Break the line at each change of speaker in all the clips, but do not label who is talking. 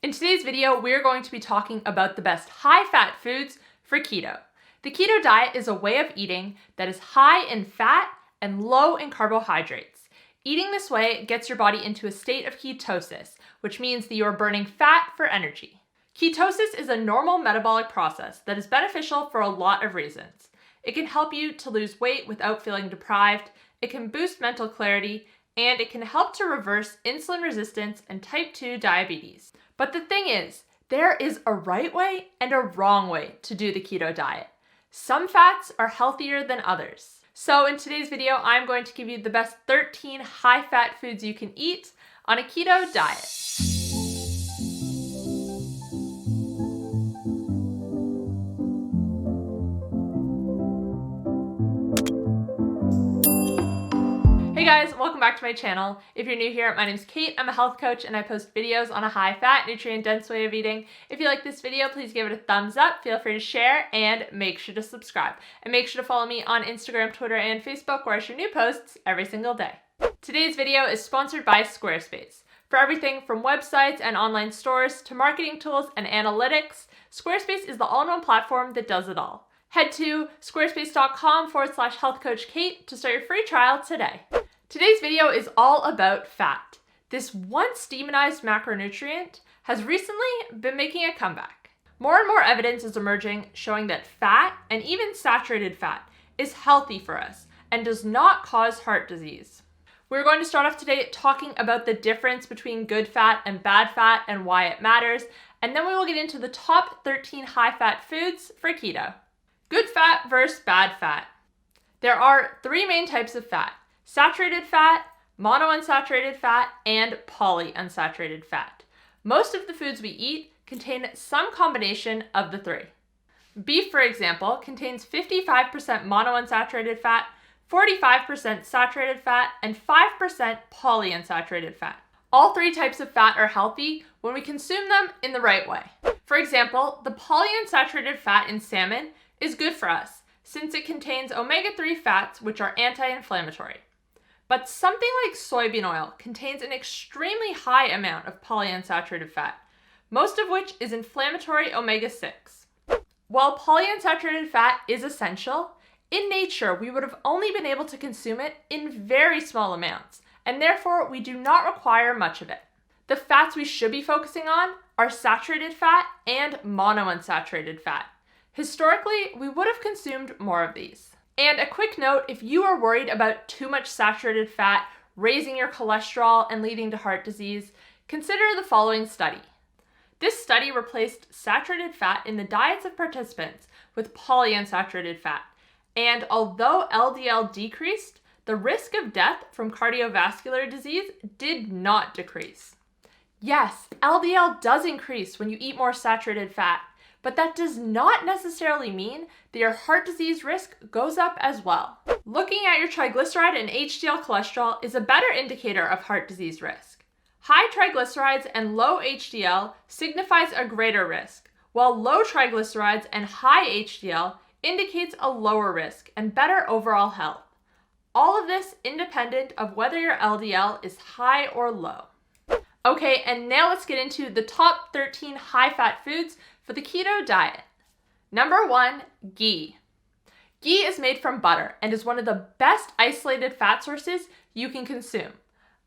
In today's video, we're going to be talking about the best high-fat foods for keto. The keto diet is a way of eating that is high in fat and low in carbohydrates. Eating this way gets your body into a state of ketosis, which means that you are burning fat for energy. Ketosis is a normal metabolic process that is beneficial for a lot of reasons. It can help you to lose weight without feeling deprived, it can boost mental clarity, and it can help to reverse insulin resistance and type 2 diabetes. But the thing is, there is a right way and a wrong way to do the keto diet. Some fats are healthier than others. So in today's video, I'm going to give you the best 13 high-fat foods you can eat on a keto diet. Hey guys, welcome back to my channel. If you're new here, my name's Kate. I'm a health coach and I post videos on a high-fat, nutrient-dense way of eating. If you like this video, please give it a thumbs up, feel free to share, and make sure to subscribe. And make sure to follow me on Instagram, Twitter, and Facebook where I share new posts every single day. Today's video is sponsored by Squarespace. For everything from websites and online stores to marketing tools and analytics, Squarespace is the all-in-one platform that does it all. Head to squarespace.com/healthcoachkate to start your free trial today. Today's video is all about fat. This once demonized macronutrient has recently been making a comeback. More and more evidence is emerging showing that fat, and even saturated fat, is healthy for us and does not cause heart disease. We're going to start off today talking about the difference between good fat and bad fat and why it matters, and then we will get into the top 13 high-fat foods for keto. Good fat versus bad fat. There are three main types of fat: saturated fat, monounsaturated fat, and polyunsaturated fat. Most of the foods we eat contain some combination of the three. Beef, for example, contains 55% monounsaturated fat, 45% saturated fat, and 5% polyunsaturated fat. All three types of fat are healthy when we consume them in the right way. For example, the polyunsaturated fat in salmon is good for us since it contains omega-3 fats, which are anti-inflammatory. But something like soybean oil contains an extremely high amount of polyunsaturated fat, most of which is inflammatory omega-6. While polyunsaturated fat is essential, in nature we would have only been able to consume it in very small amounts, and therefore we do not require much of it. The fats we should be focusing on are saturated fat and monounsaturated fat. Historically, we would have consumed more of these. And a quick note, if you are worried about too much saturated fat raising your cholesterol and leading to heart disease, consider the following study. This study replaced saturated fat in the diets of participants with polyunsaturated fat, and although LDL decreased, the risk of death from cardiovascular disease did not decrease. Yes, LDL does increase when you eat more saturated fat, but that does not necessarily mean that your heart disease risk goes up as well. Looking at your triglyceride and HDL cholesterol is a better indicator of heart disease risk. High triglycerides and low HDL signifies a greater risk, while low triglycerides and high HDL indicates a lower risk and better overall health. All of this independent of whether your LDL is high or low. Okay, and now let's get into the top 13 high-fat foods for the keto diet. Number 1, ghee. Ghee is made from butter and is one of the best isolated fat sources you can consume.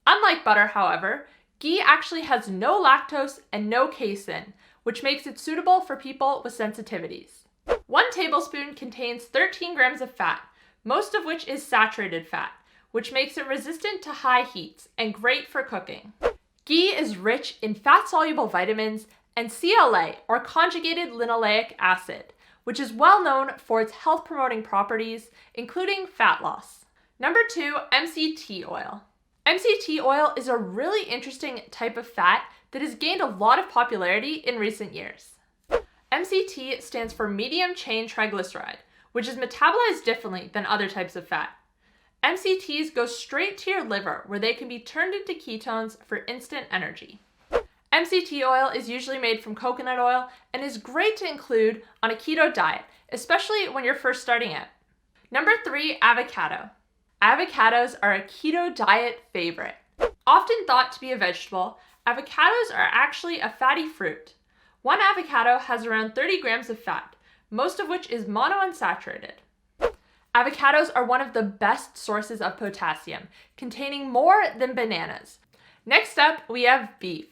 Unlike butter, however, ghee actually has no lactose and no casein, which makes it suitable for people with sensitivities. 1 tablespoon contains 13 grams of fat, most of which is saturated fat, which makes it resistant to high heats and great for cooking. Ghee is rich in fat-soluble vitamins and CLA, or conjugated linoleic acid, which is well known for its health-promoting properties, including fat loss. Number 2, MCT oil. MCT oil is a really interesting type of fat that has gained a lot of popularity in recent years. MCT stands for medium-chain triglyceride, which is metabolized differently than other types of fat. MCTs go straight to your liver where they can be turned into ketones for instant energy. MCT oil is usually made from coconut oil and is great to include on a keto diet, especially when you're first starting out. Number 3, avocado. Avocados are a keto diet favorite. Often thought to be a vegetable, Avocados are actually a fatty fruit. One avocado has around 30 grams of fat, most of which is monounsaturated. Avocados are one of the best sources of potassium, containing more than bananas. Next up, we have beef.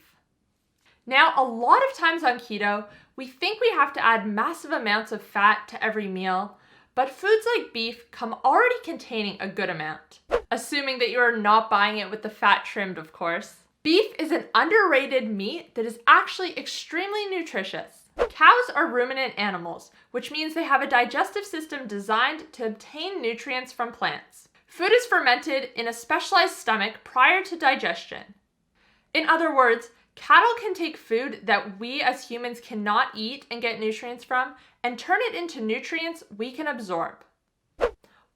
Now, a lot of times on keto, we think we have to add massive amounts of fat to every meal, but foods like beef come already containing a good amount, assuming that you are not buying it with the fat trimmed, of course. Beef is an underrated meat that is actually extremely nutritious. Cows are ruminant animals, which means they have a digestive system designed to obtain nutrients from plants. Food is fermented in a specialized stomach prior to digestion. In other words, cattle can take food that we as humans cannot eat and get nutrients from and turn it into nutrients we can absorb.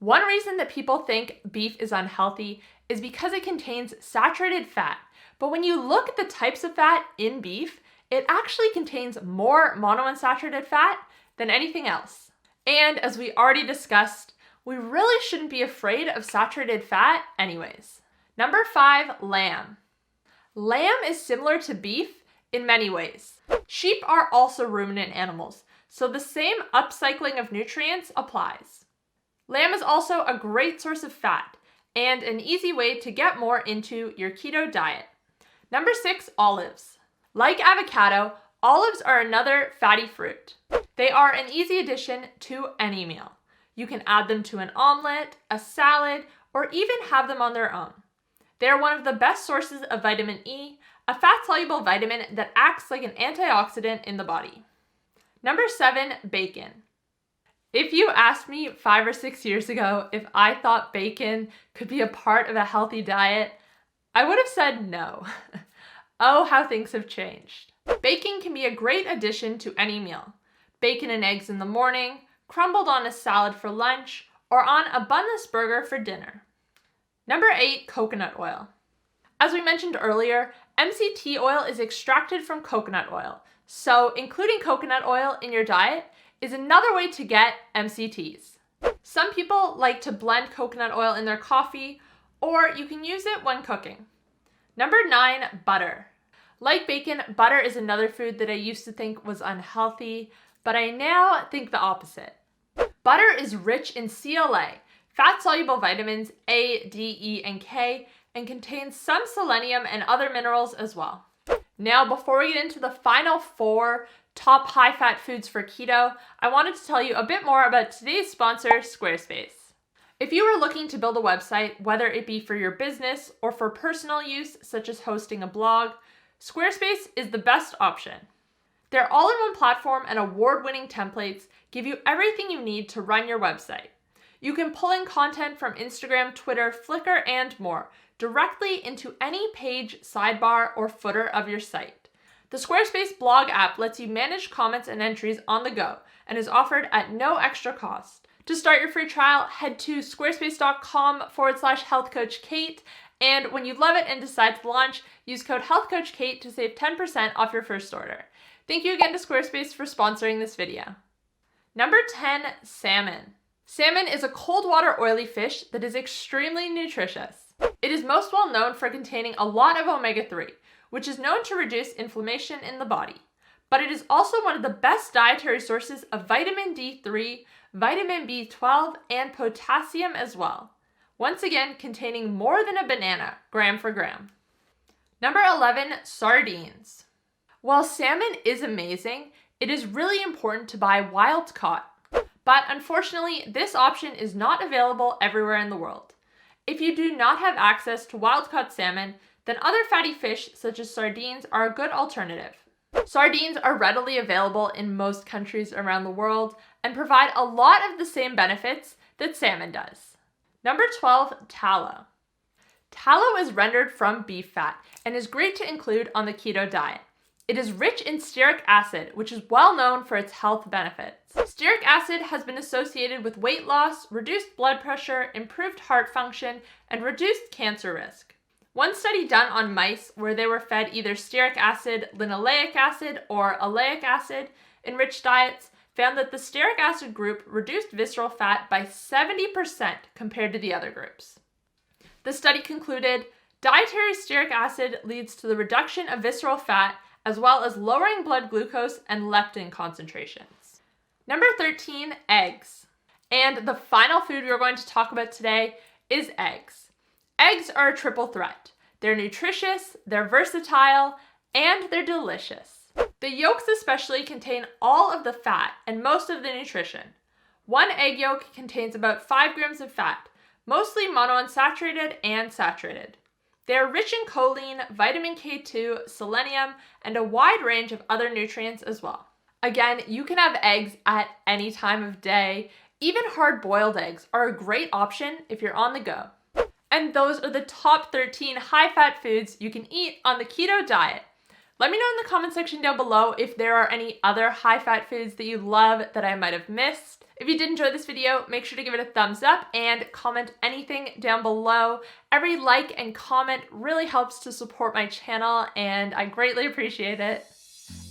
One reason that people think beef is unhealthy is because it contains saturated fat, but when you look at the types of fat in beef, it actually contains more monounsaturated fat than anything else. And as we already discussed, we really shouldn't be afraid of saturated fat anyways. Number 5, lamb. Lamb is similar to beef in many ways. Sheep are also ruminant animals, so the same upcycling of nutrients applies. Lamb is also a great source of fat and an easy way to get more into your keto diet. Number 6, olives. Like avocado, olives are another fatty fruit. They are an easy addition to any meal. You can add them to an omelet, a salad, or even have them on their own. They are one of the best sources of vitamin E, a fat-soluble vitamin that acts like an antioxidant in the body. Number 7, bacon. If you asked me 5 or 6 years ago if I thought bacon could be a part of a healthy diet, I would have said no. Oh, how things have changed. Bacon can be a great addition to any meal. Bacon and eggs in the morning, crumbled on a salad for lunch, or on a bunless burger for dinner. Number 8, coconut oil. As we mentioned earlier, MCT oil is extracted from coconut oil, so including coconut oil in your diet is another way to get MCTs. Some people like to blend coconut oil in their coffee, or you can use it when cooking. Number 9, butter. Like bacon, butter is another food that I used to think was unhealthy, but I now think the opposite. Butter is rich in CLA, fat-soluble vitamins A, D, E, and K, and contains some selenium and other minerals as well. Now, before we get into the final 4 top high-fat foods for keto, I wanted to tell you a bit more about today's sponsor, Squarespace. If you are looking to build a website, whether it be for your business or for personal use, such as hosting a blog, Squarespace is the best option. Their all-in-one platform and award-winning templates give you everything you need to run your website. You can pull in content from Instagram, Twitter, Flickr, and more directly into any page, sidebar, or footer of your site. The Squarespace blog app lets you manage comments and entries on the go and is offered at no extra cost. To start your free trial, head to squarespace.com/healthcoachkate, and when you love it and decide to launch, use code healthcoachkate to save 10% off your first order. Thank you again to Squarespace for sponsoring this video. Number 10, salmon. Salmon is a cold water oily fish that is extremely nutritious. It is most well known for containing a lot of omega-3, which is known to reduce inflammation in the body. But it is also one of the best dietary sources of vitamin D3, vitamin B12, and potassium as well. Once again, containing more than a banana, gram for gram. Number 11, sardines. While salmon is amazing, it is really important to buy wild caught. But unfortunately, this option is not available everywhere in the world. If you do not have access to wild caught salmon, then other fatty fish such as sardines are a good alternative. Sardines are readily available in most countries around the world and provide a lot of the same benefits that salmon does. Number 12, tallow. Tallow is rendered from beef fat and is great to include on the keto diet. It is rich in stearic acid, which is well known for its health benefits. Stearic acid has been associated with weight loss, reduced blood pressure, improved heart function, and reduced cancer risk. One study done on mice where they were fed either stearic acid, linoleic acid, or oleic acid enriched diets found that the stearic acid group reduced visceral fat by 70% compared to the other groups. The study concluded, Dietary stearic acid leads to the reduction of visceral fat as well as lowering blood glucose and leptin concentrations. Number 13, eggs. And the final food we're going to talk about today is eggs. Eggs are a triple threat. They're nutritious, they're versatile, and they're delicious. The yolks especially contain all of the fat and most of the nutrition. One egg yolk contains about 5 grams of fat, mostly monounsaturated and saturated. They are rich in choline, vitamin K2, selenium, and a wide range of other nutrients as well. Again, you can have eggs at any time of day. Even hard-boiled eggs are a great option if you're on the go. And those are the top 13 high-fat foods you can eat on the keto diet. Let me know in the comment section down below if there are any other high-fat foods that you love that I might have missed. If you did enjoy this video, make sure to give it a thumbs up and comment anything down below. Every like and comment really helps to support my channel, and I greatly appreciate it.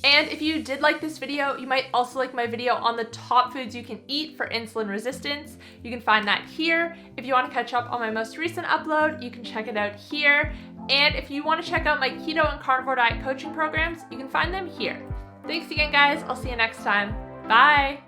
And if you did like this video, you might also like my video on the top foods you can eat for insulin resistance. You can find that here. If you want to catch up on my most recent upload, you can check it out here. And if you want to check out my keto and carnivore diet coaching programs, you can find them here. Thanks again, guys. I'll see you next time. Bye.